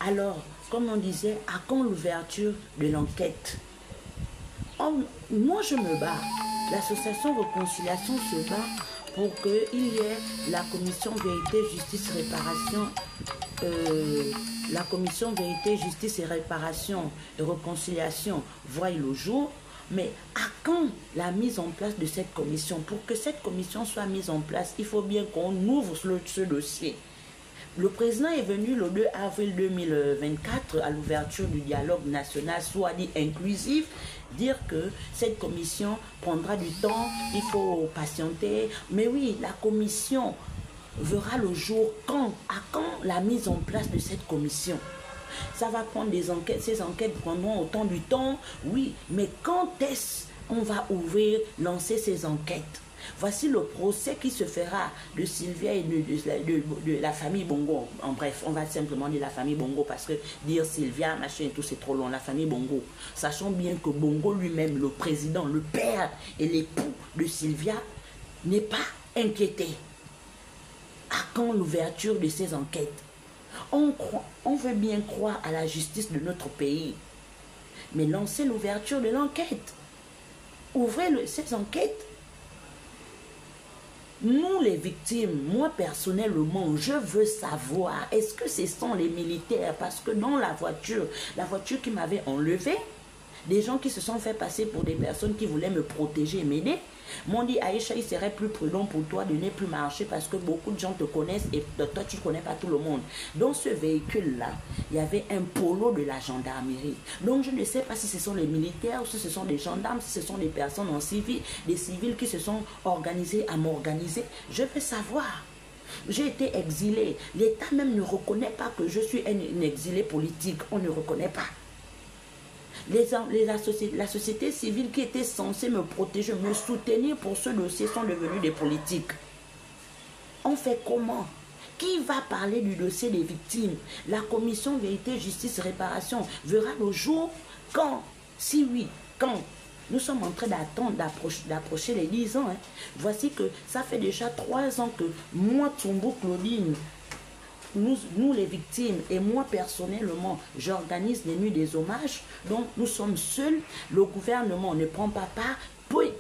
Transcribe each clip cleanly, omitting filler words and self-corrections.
Alors, comme on disait, à quand l'ouverture de l'enquête? Moi, je me bats. L'association Réconciliation se bat pour qu'il y ait la commission vérité, justice, réparation, la commission vérité, justice et réparation et réconciliation voie le jour. Mais à quand la mise en place de cette commission? Pour que cette commission soit mise en place, il faut bien qu'on ouvre ce dossier. Le président est venu le 2 avril 2024 à l'ouverture du dialogue national, soit dit inclusif, dire que cette commission prendra du temps, il faut patienter. Mais oui, la commission verra le jour quand? À quand la mise en place de cette commission? Ça va prendre des enquêtes, ces enquêtes prendront autant du temps, oui, mais quand est-ce qu'on va ouvrir, lancer ces enquêtes? Voici le procès qui se fera de Sylvia et de la famille Bongo. En bref, on va simplement dire la famille Bongo parce que dire Sylvia, machin et tout, c'est trop long. La famille Bongo. Sachant bien que Bongo lui-même, le président, le père et l'époux de Sylvia, n'est pas inquiété. À quand l'ouverture de ces enquêtes? On veut bien croire à la justice de notre pays. Mais lancez l'ouverture de l'enquête. Ouvrez ces enquêtes. Nous les victimes, moi personnellement, je veux savoir, est-ce que ce sont les militaires? Parce que dans la voiture qui m'avait enlevé, des gens qui se sont fait passer pour des personnes qui voulaient me protéger et m'aider, m'ont dit, Aïcha, il serait plus prudent pour toi de ne plus marcher parce que beaucoup de gens te connaissent et toi, tu ne connais pas tout le monde. Dans ce véhicule-là, il y avait un polo de la gendarmerie. Donc, je ne sais pas si ce sont les militaires ou si ce sont des gendarmes, si ce sont des personnes en civil, des civils qui se sont organisés à m'organiser. Je veux savoir. J'ai été exilé. L'État même ne reconnaît pas que je suis un exilé politique. On ne reconnaît pas. La société civile qui était censée me protéger, me soutenir pour ce dossier sont devenus des politiques. On fait comment? Qui va parler du dossier des victimes? La commission vérité, justice, réparation verra le jour quand? Si oui, quand? Nous sommes en train d'attendre, d'approcher les 10 ans. Hein. Voici que ça fait déjà 3 ans que moi, Tsumbu Claudine, nous les victimes et moi personnellement, j'organise les nuits des hommages. Donc nous sommes seuls, le gouvernement ne prend pas part,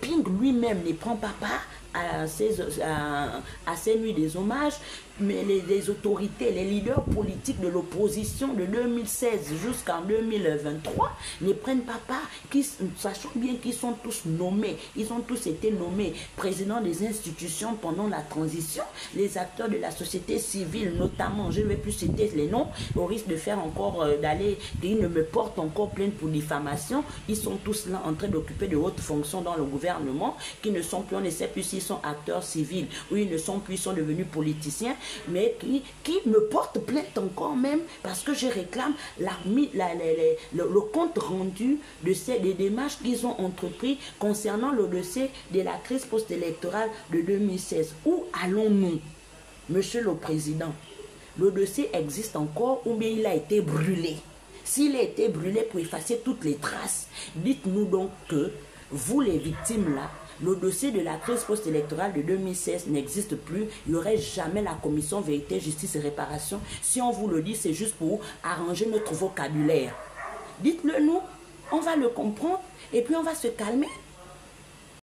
Ping lui-même ne prend pas part à ces nuits des hommages, mais les autorités, les leaders politiques de l'opposition de 2016 jusqu'en 2023 ne prennent pas part, sachant bien qu'ils sont tous nommés, ils ont tous été nommés présidents des institutions pendant la transition, les acteurs de la société civile notamment, je ne vais plus citer les noms, au risque de faire encore, qu'ils ne me portent encore plainte pour diffamation, ils sont tous là en train d'occuper de hautes fonctions dans le gouvernement, qui ne sont plus, on ne sait plus s'ils sont acteurs civils ou ils ne sont plus, ils sont devenus politiciens, mais qui me portent plainte encore même parce que je réclame le compte rendu des démarches qu'ils ont entrepris concernant le dossier de la crise post-électorale de 2016. Où allons-nous, Monsieur le Président? Le dossier existe encore ou bien il a été brûlé? S'il a été brûlé pour effacer toutes les traces, dites-nous donc que vous les victimes là, le dossier de la crise post-électorale de 2016 n'existe plus. Il n'y aurait jamais la commission vérité, justice et réparation. Si on vous le dit, c'est juste pour arranger notre vocabulaire. Dites-le nous, on va le comprendre et puis on va se calmer.